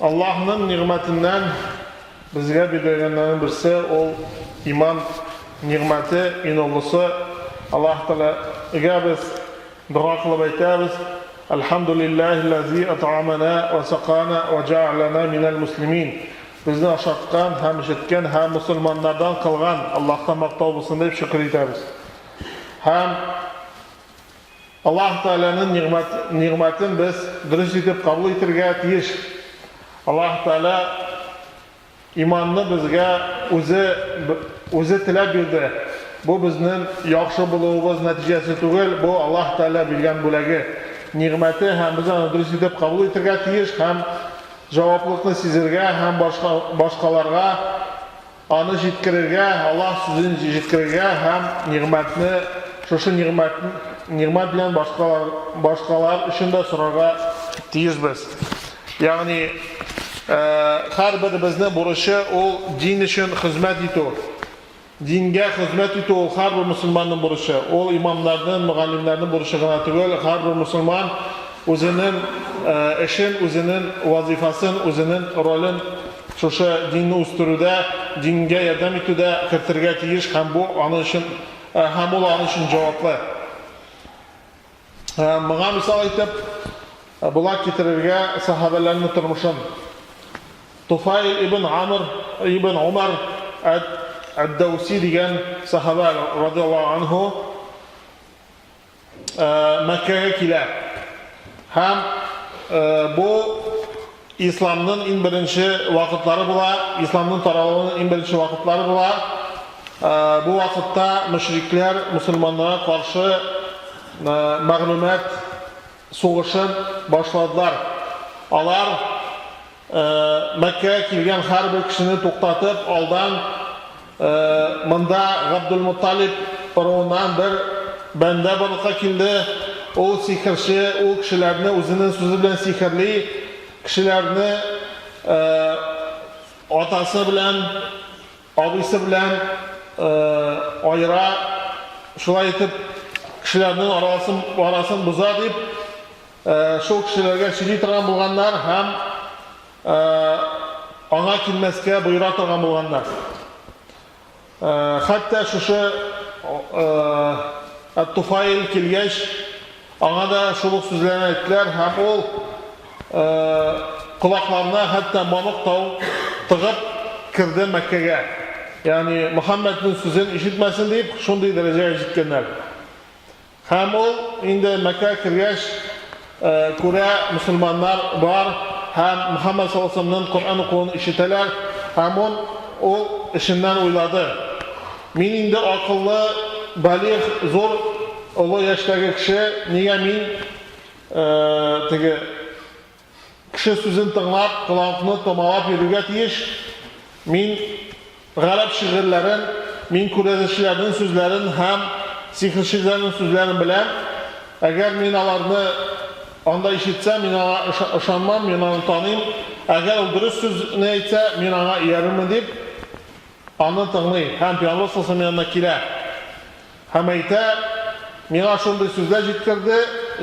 Allah'ın nimetinden bizge bildirenlerin birisi ol iman nimeti inollusu. Allah Teala'ya biz dua kılıp aytamiz. Elhamdülillahillazi at'amana ve sakana ve ja'alana minel muslimin. Bizni aşatkan, hem işitken, hem musulmanlardan kılgan Allah'tan maqtav bolsun dep şükür etamiz. Hem Allah Teala'nın nimetin biz dürüst etip kabul etirge tiyiş. Allah Teala imanını bizge o'zi tilab berdi. Bu bizning yaxshi bo'luvimiz natijasi tugul, bu Allah Teala bilgan bo'lagi. Nimeti hem bizni dürüst etip kabul etirge tiyiş, hem javoblikni sezirge, hem boshqalarga onu jetkirerge, Allah sözünü jetkirerge, hem nimetni, şuşu nimet bilen başkalar için de sorarga tiyiş biz. Yani her birimizin buruşu o din için hizmet etu. Dinge hizmet etu o her bir Müslümanın buruşu. O imamlarının, muallimlerinin buruşu gana tugul. Her bir Müslüman özünün işin, özünün vazifasın, özünün rolün şuşu dinni üstürüde, dinge yardım etüde kırtırga tiyiş. Hem bu anı için, hem o anı için cevaplı. Bana misal etip bulak getirirge sahabelerini turmuşun. Tufayl ibn Amr ibn Umar ad-Dawsi diyen sahabe radıyallahu anhu Mekke'ye kiler. Hem bu İslam'ın en birinci vakitleri bula, İslam'ın tarafının en birinci vakitleri bula. Bu vakitte müşrikler Müslümanlara karşı mağlumat soğuşun başladılar. Alar Mekke'ye kilgen her bir kişini toktatıp aldan mında Abdülmuttalib ruhundan bir bende balığa kildi. O sihirçi, o kişilerini özünün sözü bilen sihirli kişilerini atası bilen, abisi bilen ayıra şulay etip kişilerinin arasını buza deyip şu kişilerge çili turgan bulganlar hem ana kilmeske buyura turgan bulganlar. Hatta şu Tufayl kilgeç ana da şuluk sözlerini ettiler hem ol kulaklarına hatta mamık tav tıgıp kirdi Mekke'ye. Yani Muhammed'in sözünü işitmesin deyip şunday dereceye jetkenler. Hem o indi Mekke kirgeç Kure Müslümanlar var, hem Muhammed sallallahu aleyhi ve sellem'nin Kur'an okuduğunu işiteler, hem o işinden oyladı. Min indi akıllı, balik, zor ulu yaştaki kişi, niye min kişi sözünü tınlap, kulağını tomalap yürüge tiyiş, min Arap şiirlerin, min Kurezeşilerin sözlerin, hem sihirçilerin sözlerini bilen, eğer min alarını onda işitsem, min ona ışanmam, min onu tanıyım. Eğer o dürüst söz ne etse, min ona yerim deyip, onu tanıyım. Hem Peygamber sallallahu aleyhi ve sellem kile. Hem eyte, mina şunday sözler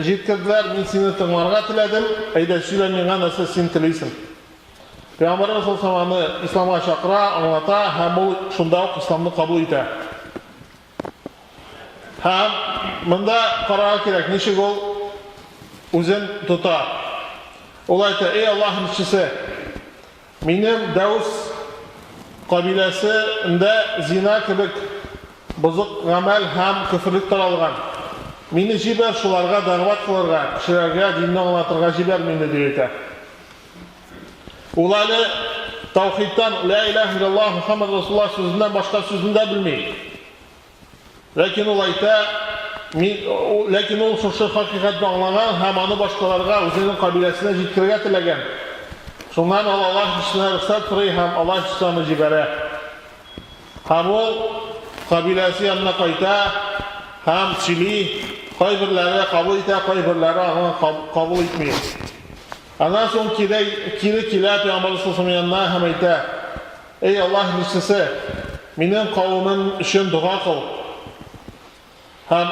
jetkirdiler, min seni tanımarga tiledim. Eyde söyle mina nasıl sen tileysin. Peygamber sallallahu aleyhi ve sellem İslam'a şakıra, anlata, hem o şunda İslam'ı kabul ete. Hem bunda karar gerek, neşik ol özün tutar. Olayta, ey Allah'ın işçisi, benim Davus kabilesinde zina kibik bozuk gamel hem küfürlük taralgan. Meni jiber şularga dağvat kılarga, kişilerge dinni anlatırga jiber meni deyete. Olaylı tavhiddan la ilahe illallah Muhammed Resulullah sözünden başka sözünü de bilmeyin. Lakin olayta Lakin ol şu hakikatni anlagan, hem onu başkalarga özünün kabilesine jetkirge tilegen. Şundan Allah işine rıhsat kırı, hem Allah işini jibere. Hem ol kabilesi yanına kayta, hem çili, kaybirleri kabul ete, kaybirleri kabul etmeyin. Ondan sonra kili Peygamber sallallahu yanına hem ete, ey Allah işçisi, benim kavmim için dua kıl. Hem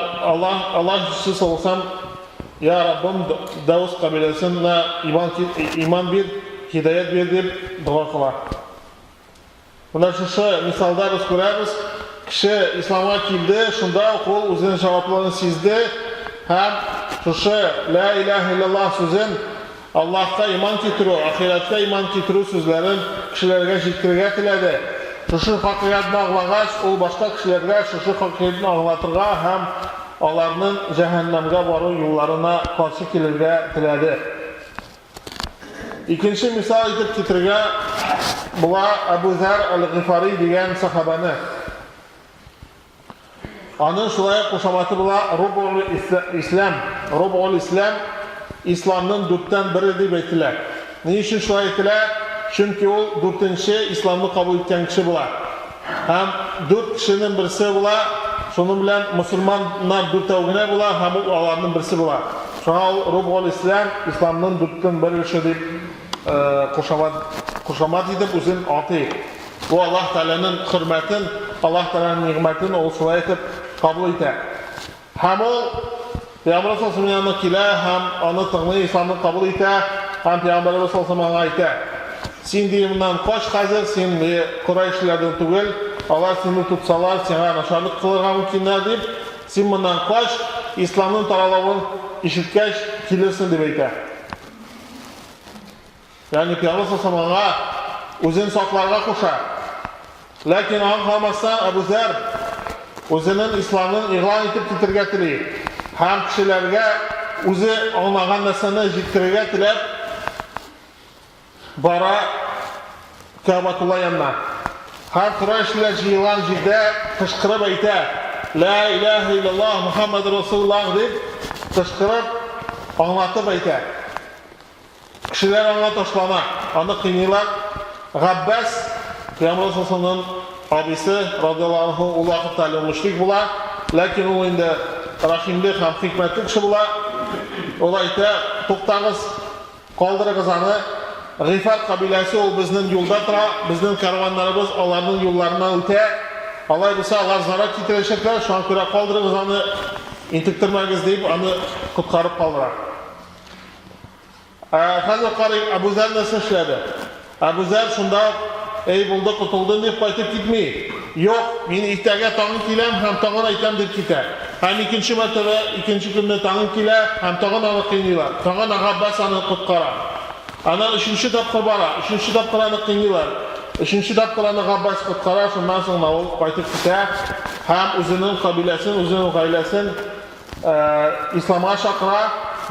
Allah işçisi olsam, ya Rabbim Davus kabilesine iman bir, hidoyat ber deb duo qiladi. Bunda shu misolda biz ko'ramiz, kishi islomga keldi, shunda u o'zining javoblarini sezdi, ham shu la ilaha illalloh so'zin Allohga iymon keltiruv, oxiratga iymon keltiruv so'zlarini kishilarga yetkazishga tiladi. Shu haqiqatni anglagach, u boshqa kishilarga shu haqiqatni anglatirga ham ularning jahannamga boruv yo'llarini qarshi kelirga tiladi. Ikkinchi misol aytib keltirgan bular Abu Zar al-Ghifari degan sahobani. Onun şulay qo'shamati bular Rubul Islam, İslamning 4dan biri deb aytdilar. Nima uchun shulay aytdilar? Chunki u 4-chi islomni qabul etgan kishi bular. Ham 4 kishining birisi bular, shuning bilan musulmonlar 4tagina bular, ham ularning birisi bular. Shuna Rubul Islam, islomning 4dan biri kishi deb qo'shamat edib o'zini oti. Bu Alloh taolaning hurmatin, Alloh taolaning ne'matini u shulay etib qabul etadi. Ham u Peygamber sallallahu aleyhi ham onu tanrı İslam'ı kabul ete, hem Peygamber sallallahu aleyhi ete. Sen diyimden koş hazır, sen Kureyşlerden tugul, Allah seni tutsalar, sana naşarlık kılırga mümkünler deyip, sen bundan koş, İslam'ın taralığını işitkeş, gelirsin deyip ete. Yani Peygamber sallallahu aleyhi özün saklarga koşar. Lakin ağın kalmazsan Abu Zer, özünün İslam'ın ilan etip titirge tileyip, ham kishilarga o'zi anglagan narsani yetkazishga tilab bora Ka'batulloh yanına. Ham Qurayshlar jiylan yerda qishqirib ayta, la ilaha illalloh Muhammad Rasululloh deb qishqirib anglatib ayta. Kishilar anga tashlana, uni qiynaylar. G'abbas Peygamber sallallohu abisi radhiyallohu anhu u vaqtda mushrik bo'lar, lakin u endi Rahimli ham hikmatli kishi bular. Ular ayta, to'xtag'iz, qoldirig'iz ani. G'ifar qabilasi u bizning yo'lda tura, bizning karvonlarimiz ularning yo'llaridan o'ta. Alloh bo'lsa, ular zarar keltirishlar, shunga ko'ra qoldirig'iz ani, intiktirmagiz deb uni qutqarib qoldiradi. Hozir qarang, Abu Zar nasıl ishladi? Abu Zar shunda ey bo'ldi, qutuldin deb qaytib ketmay. Yo'q, men ertaga tong'i kelam, ham tong'ini aytam deb ketadi. Hem ikinci martaba, ikinci günde tağın kile, hem tağın anı qiynilar. Tağın Abbas anı qutqara. Ana üçüncü tapqır bara, üçüncü tapqır anı qiynilar. Üçüncü tapqır anı Abbas qutqara, şundan sonra o qaytib ketadi. Hem özünün qabilesini, özünün gaylesini İslam'a şaqıra,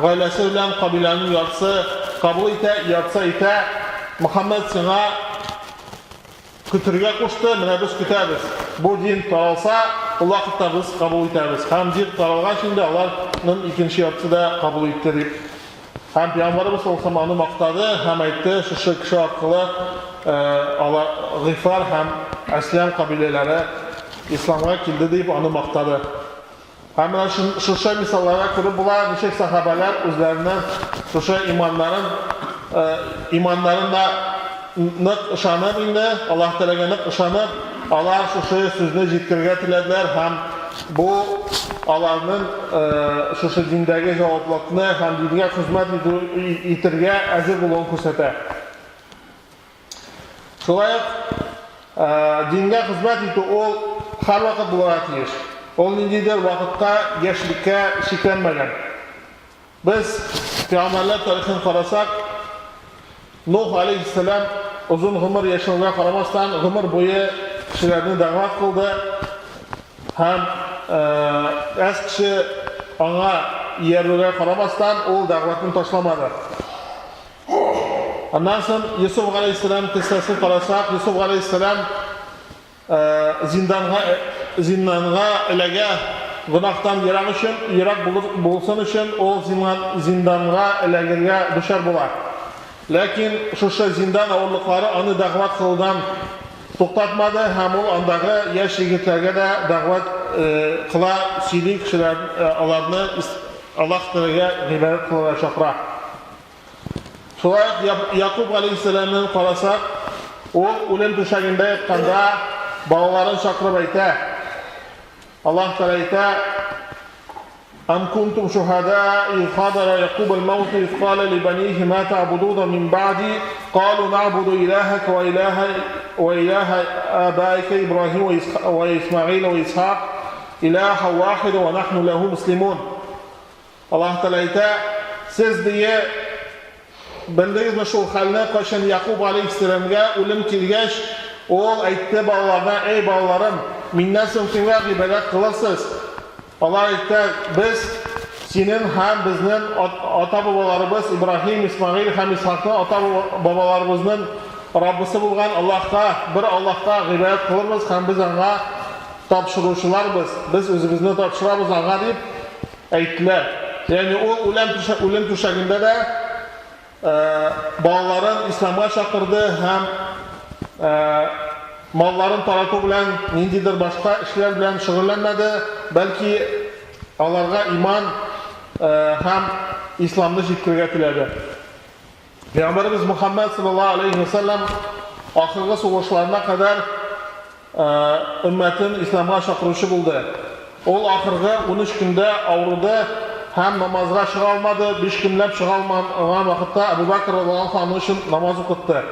gaylesi bilen qabilenin yarısı kabul ete, yarısı ete. Muhammed sana kütürge koştu, mene biz kütəbiz. Bu din taralsa, o vaxtda biz kabul etəbiz. Hem din taralğan şimdi Allah'ın ikinci yarısı da kabul etdi deyib. Hem Peygamberimiz sallallahu aleyhi maqtadı, hem aytdı, şu kişi haqqılı G'ifar hem Aslam qabileleri İslam'a kildi deyib onu maqtadı. Hem şu misallara ko'rib bular nechek sahabeler özlerinden şu imanlarında nıq ışanıb indi, Allah Teala'ga nıq ışanıb, Allah şu sözünü yetkirge tilediler, hem bu Allah'ın şu dindagi javoblarni hem dinga xizmat etirge azir bo'lgan ko'rsatadi. Şolay dinga xizmat etib ol har vaqt bo'ladi. Ol nindidir vaqtda yoshlikka cheklanmagan. Biz Peygamberler tarixini qarasak, Nuh aleyhisselam uzun ömür yaşamına qaramasdan ömür boyu kishilarni da'vat qildi. Ham az kishi ona yerga qaramasdan o da'vatni tashlamadi. Ondan so'ng Yusuf aleyhisselam qissasini qarasak, Yusuf aleyhisselam zindonga ilaga gunohdan yiroq bo'lsin uchun o zindonga ilagirga dushar bo'ladi. Lakin şu zindan avurluqları onu da'vat qildan to'xtatmadi, ham u ondagi yosh yigitlarga da da'vat qila siylik kishilar ularni Alloh taolaga ibodat qilishga chaqiradi. Shulay Yaqub alayhissalomni qarasak, u o'lim to'shagida yotganda bolalarini chaqirib aytadi. Alloh taolo aytadi: أم كنتم شهداء إذ حضر يعقوب الموت إذ قال لبنيه ما تعبدون من بعدي قالوا نعبد إلهك وإله آبائك إبراهيم وإسماعيل وإسحاق إله واحد ونحن له مسلمون. Allah Teala ayta, siz diye bildingizmi shu halni qachon Yaqub alayhissalomga o'lim kelgach, o'g'il aytdi bolalardan, ey bolalarim, mendan so'ng kimga ibodat qilasiz? Allah aytdi, biz senin ham bizning ota bobolarimiz Ibrohim, Ismoil ham Ishoqning ota bobolarimizning Robbisi bo'lgan Allohga, bir Allohga ibodat qilamiz, ham biz unga topshiruvchilarmiz. Biz o'zimizni topshiramiz unga deb aytdilar. Yani o o'lim to'shagida da bolalarni islomga chaqirdi, ham mollarini taratib bilan nindidir boshqa ishlar bilan shug'ullanmadi, balki ularga iymon ham islomni yetkazishga tiladi. Payg'ambarimiz Muhammad sallallohu alayhi vasallam oxirgi sug'urishlarına qadar ummatini islomga chaqiruvchi bo'ldi. O oxirgi 13 kunda avruda hem namazga çığa olmadı, 5 günlep çığa olmayan vakitte Ebu Bakr radıyallahu anh için namaz okudu.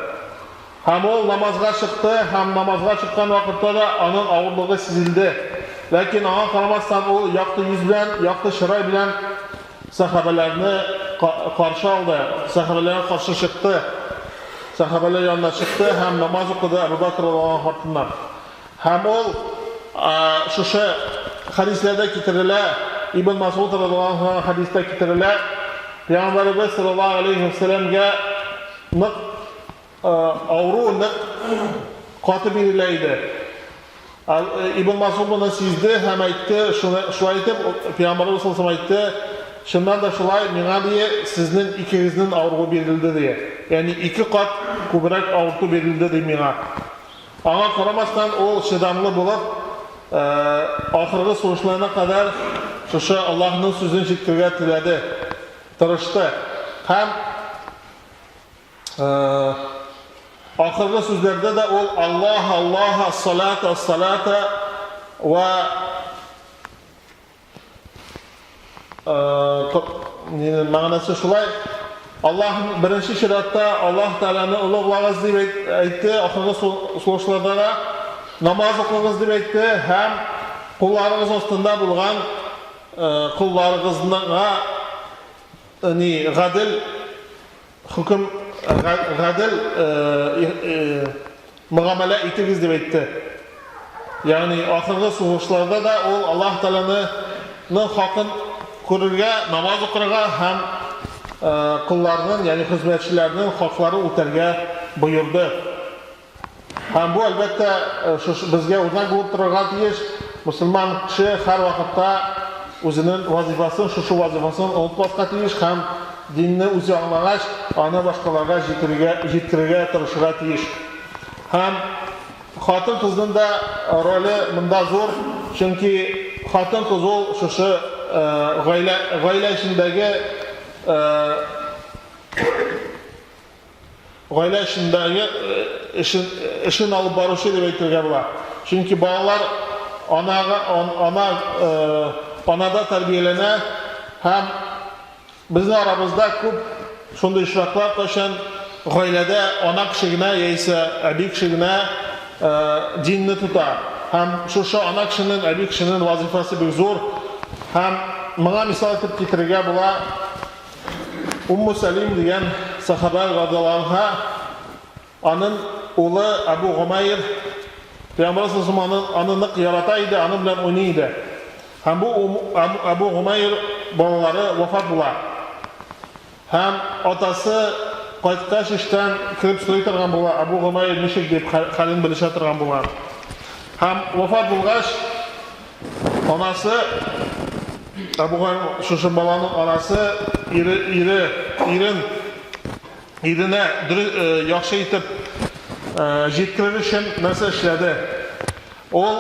Hem o namazga çıktı, hem namazga çıkan vakitte de onun ağırlığı sizildi. Lakin ona karamazsan o yaktı yüz bilen, yaktı şıray bilen sahabelerini karşı aldı. Sahabelerine karşı çıktı. Sahabeler yanına çıktı, hem namaz okudu Ebu Bakr radıyallahu anh'tan. Hem o şu hadislerde getirilir. İbn Mas'ud radıyallahu anh hadiste getirilir. Peygamberimiz sallallahu aleyhi ve sellem'e avru katı birileydi. İbn Mas'ud bunu sizdi, hem aytdi, şu aytib, Peygamberimiz sallallahu aleyhi ve sellem aytdi, şundan da şulay, mena diye sizin ikinizin avru berildi diye. Yani 2 kat kubrak avru berildi diye mena. Ama karamasdan o şidamlı bulup, ahırgı sonuçlarına kadar şu Allah'ın sözünü yetkirge tiledi, tırıştı. Hem ahırgı sözlerde de o Allah, Allah, as-salata, as-salata ve manası şulay, Allah'ın birinci şiratta Allah Teala'nı uluğlağız deyip aytdi, ahırgı sonuçlarda da namaz okuyunuz deyip aytdi, hem kullarınız ostunda bulgan kullarınızla gadil hüküm gadil muamele etiniz deyip aytdi. Yani ahırgı soğuşlarda da o Allah Teala'nın hakkın körürge, namaz okuyurga hem kullarının, yani hizmetçilerinin hakları öterge buyurdu. Hem bu elbette bizge örnek bulup dururga deyiş, Müslüman kişi her vakitte özünün vazifasını, şu vazifasını unutmasqa deyiş, hem dinini özü anlagaç, ana başkalarga yetkirge tırışıga deyiş. Hem hatın kızının da rolü bunda zor, çünkü hatın kız ol şu gayle işindeki gayle işindeki işin alıp barışı deyip aytırga bular. Çünkü balalar anada terbiyelene, hem bizning aramızda ko'p shunday ishlar qilgan gaylada ona kishigina yeysa abi kishigina dinni tutar. Hem şu ana kishinin, abi kishinin vazifasi bir zo'r. Hem bana misal etib ketirga bular Ummu Salim degan sahaba radhiyallohu anha, onun oğlu Abu Umayr Peygamber sallallahu aleyhi ve sellem'in anını yarataydı, anı bilen oynaydı. Hem bu Abu Umayr balaları vefat bular. Hem atası qaytqaç işten kirib so'ray turgan bular. Abu Umayr nishik deb halin bilisha turgan bular. Hem vefat bulgaç anası Abu Umayr şu balanın anası irine yaxşı etib yetkirish için narsa ishladi. O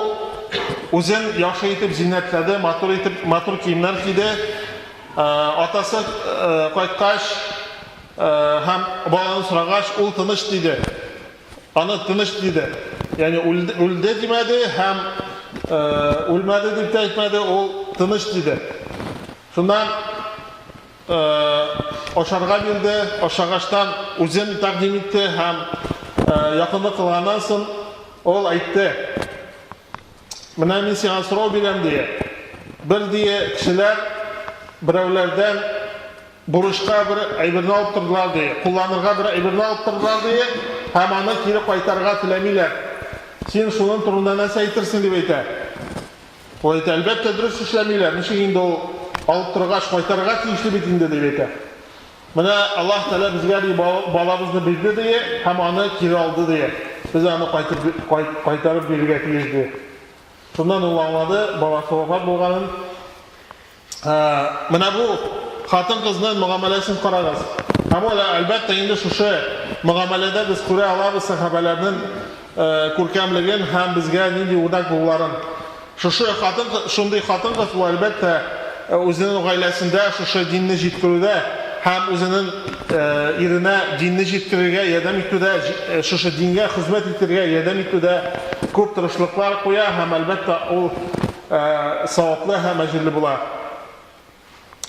o'zin yaxshi etib ziynatladi, matur kiyimlar kiydi. Atası qaytqaç hem balani so'ragach, u tinch dedi. Ana tinch dedi. Yani o'ldi demedi, hem o'lmadi deb aytmadi, o tinch dedi. Şundan aşarga bildi, aşağıçtan uzun takdim etti hem yakınlık kılgandan soň ol aytdı. Mına men sana sorau berem diye. Bir diye kişiler birovlardan buruşqa bir aybirni alıp turdular diye, kullanırga bir aybirni alıp turdular diye, hem аны kiri qaytarga tilemiler. Sen şunun turunda näse aytırсың diп ayta. O ayta, elbette dürüst işlemiler. Nişe indi o alıp turgaç qaytarga tiyişli bitinde diп ayta. Mına Allah Teala bizge balabızны bildi diye, hem аны kiri aldı diye. Biz аны qaytarıp berge tiyiş diye. Şundan ol anladı, balası vafat bolganын. Mına bu Hatın kızının muamelesin kararız. Ama elbette indi şuşu muamelede biz kure alabız sahabelerinin kurkemligin hem bizge nindi udak buların. Şunday hatın kız bu elbette özünün gailesinde şuşu dinini jitkürüde hem özünün irine dinini jitkürüge yedem itüde şuşu dinge hizmet itirge yedem itüde köp tırışlıklar koya hem elbette o savaplı hem ecirli bular.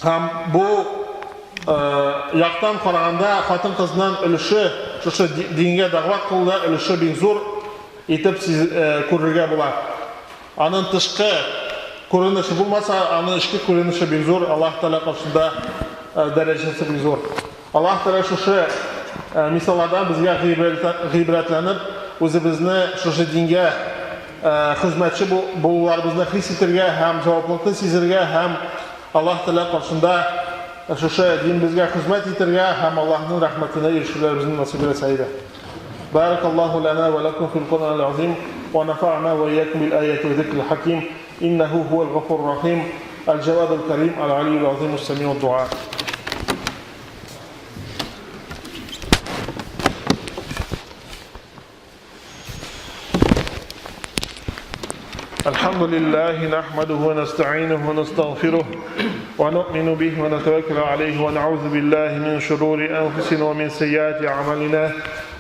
Hem bu yaktan qaraganda hatın kızından ölüşü, şuşu dinge dağvat kılda ölüşü bin zor etip көрürge bular. Anın tışkı көрünüşü bulmasa, anın içki көрünüşü bin zor, Allah Teala karşısında derecesi bin zor. Allah Teala şuşu misallardan bizge gıybretlenip, özümüzni şuşu dinge hizmetçi bullarımızını his etirge, hem cevaplıklı sizirge, hem Allah Teala karşısında şuşu din bizge hizmet etirge, hem Allah'ın rahmetine erişirlerimizin nasip eylesin. Barakallahu lana ve lakum fil Kur'anil azim ve nafa'na ve iyyakum bil ayati ve zikril hakim. İnnehu huvel gafurur rahim. El cevadul kerim, el aliyyul azim, es-semi'ud du'a. الحمد لله نحمده ونستعينه ونستغفره ونؤمن به ونتوكل عليه ونعوذ بالله من شرور أنفسنا ومن سيئات أعمالنا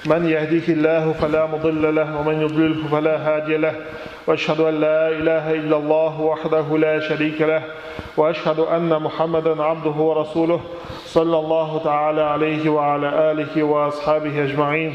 من يهديه الله فلا مضل له ومن يضلله فلا هادي له وأشهد أن لا إله إلا الله وحده لا شريك له وأشهد أن محمدا عبده ورسوله صلى الله تعالى عليه وعلى آله وأصحابه أجمعين.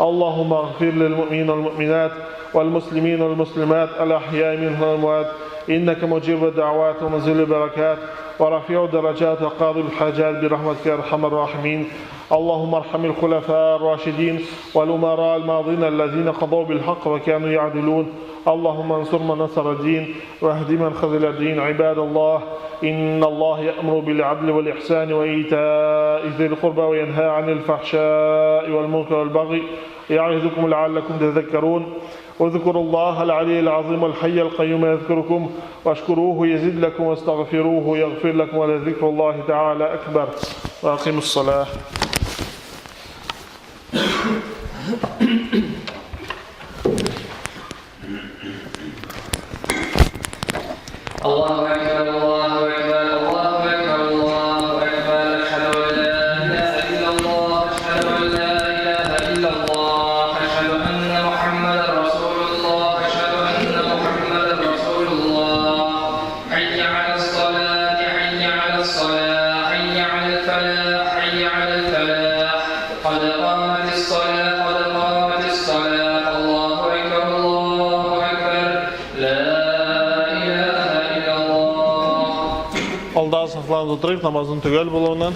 اللهم اغفر للمؤمنين والمؤمنات والمسلمين والمسلمات الأحياء منهم والأموات إنك مجيب الدعوات ومنزل البركات ورفيع الدرجات وقاضي الحاجات برحمتك يا أرحم الراحمين. اللهم ارحم الخلفاء الراشدين والأمراء الماضين الذين قضوا بالحق وكانوا يعدلون. اللهم انصر من نصر الدين واهد من خذل الدين. عباد الله إن الله يأمر بالعدل والإحسان وإيتاء ذي القربى وينهى عن الفحشاء والمنكر والبغي يعظكم لعلكم تذكرون. واذكروا الله العلي العظيم الحي القيوم يذكركم واشكروه يزد لكم واستغفروه يغفر لكم ولذكر الله تعالى أكبر. وأقيموا الصلاة. الله أكبر الله أكبر الله أكبر الله أكبر أشهد أن لا إله إلا الله أشهد أن لا إله إلا الله أشهد أن محمدا رسول الله أشهد أن محمدا رسول الله. حي على الصلاة حي على الصلاة حي على الفلاح حي على الفلاح قد قامت الصلاة قد قامت الصلاة. الله أكبر الله أكبر لا Alda saflarını oturup namazın tügel bulundan.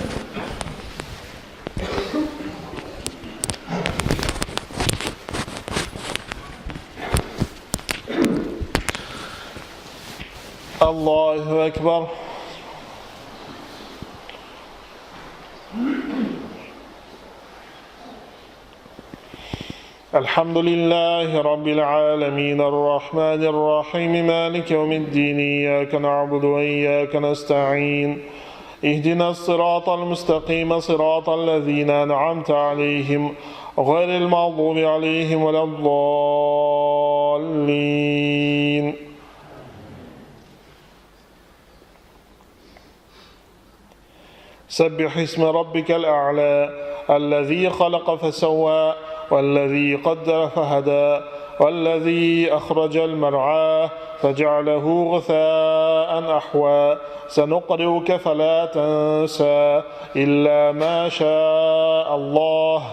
Allahu Ekber. الحمد لله رب العالمين الرحمن الرحيم مالك يوم الدين إياك نعبد وإياك نستعين اهدنا الصراط المستقيم صراط الذين أنعمت عليهم غير المغضوب عليهم ولا الضالين. سبح اسم ربك الأعلى الذي خلق فسوى والذي قدر فهدى والذي أخرج المرعى فجعله غثاء أحوى سنقرئك فلا تنسى إلا ما شاء الله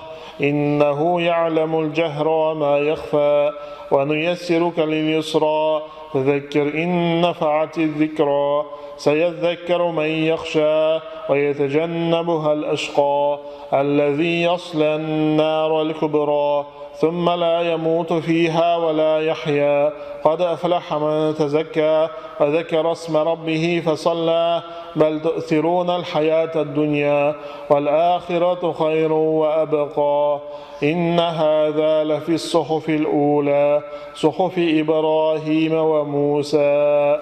إنه يعلم الجهر وما يخفى ونيسرك لليسرى فذكر إن نفعت الذكرى سيذكر من يخشى ويتجنبها الأشقى الذي يصلى النار الكبرى ثم لا يموت فيها ولا يحيا قد أفلح من تزكى وذكر اسم ربه فصلى بل تؤثرون الحياة الدنيا والآخرة خير وأبقى إن هذا لفي الصحف الأولى صحف إبراهيم وموسى.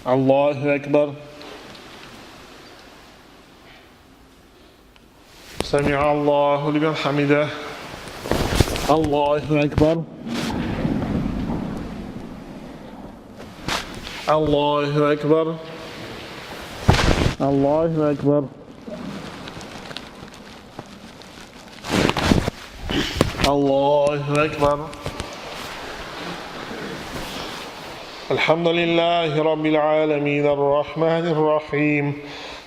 الله أكبر. سمع الله لمن حمده. الله أكبر. الله أكبر. الله أكبر. الله أكبر. الحمد لله رب العالمين الرحمن الرحيم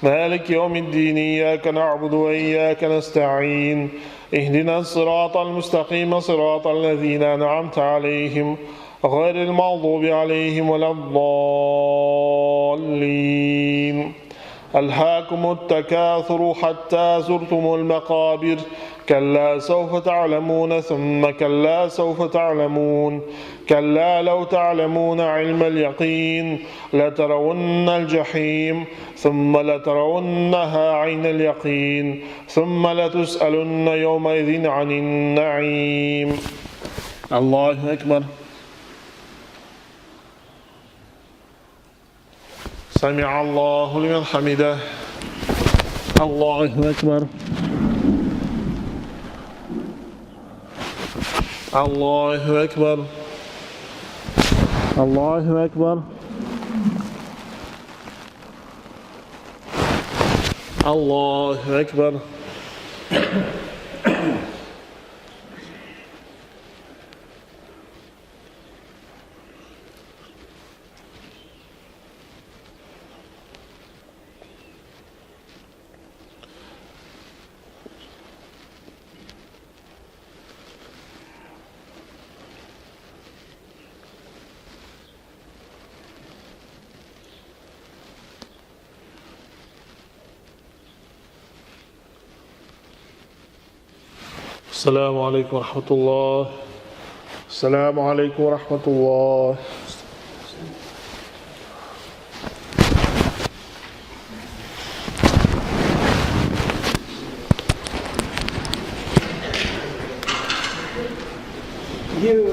مالك يوم الدين إياك نعبد وإياك نستعين اهدنا الصراط المستقيم صراط الذين أنعمت عليهم غير المغضوب عليهم ولا الضالين. ألهاكم التكاثر حتى زرتم المقابر كلا سوف تعلمون ثم كلا سوف تعلمون كلا لو تعلمون علم اليقين لترون الجحيم ثم لترونها عين اليقين ثم لتسألن يومئذ عن النعيم. الله أكبر. سمع الله لمن حمده. الله أكبر. الله أكبر. الله أكبر. الله أكبر. السلام عليكم ورحمة الله. السلام عليكم ورحمة الله. You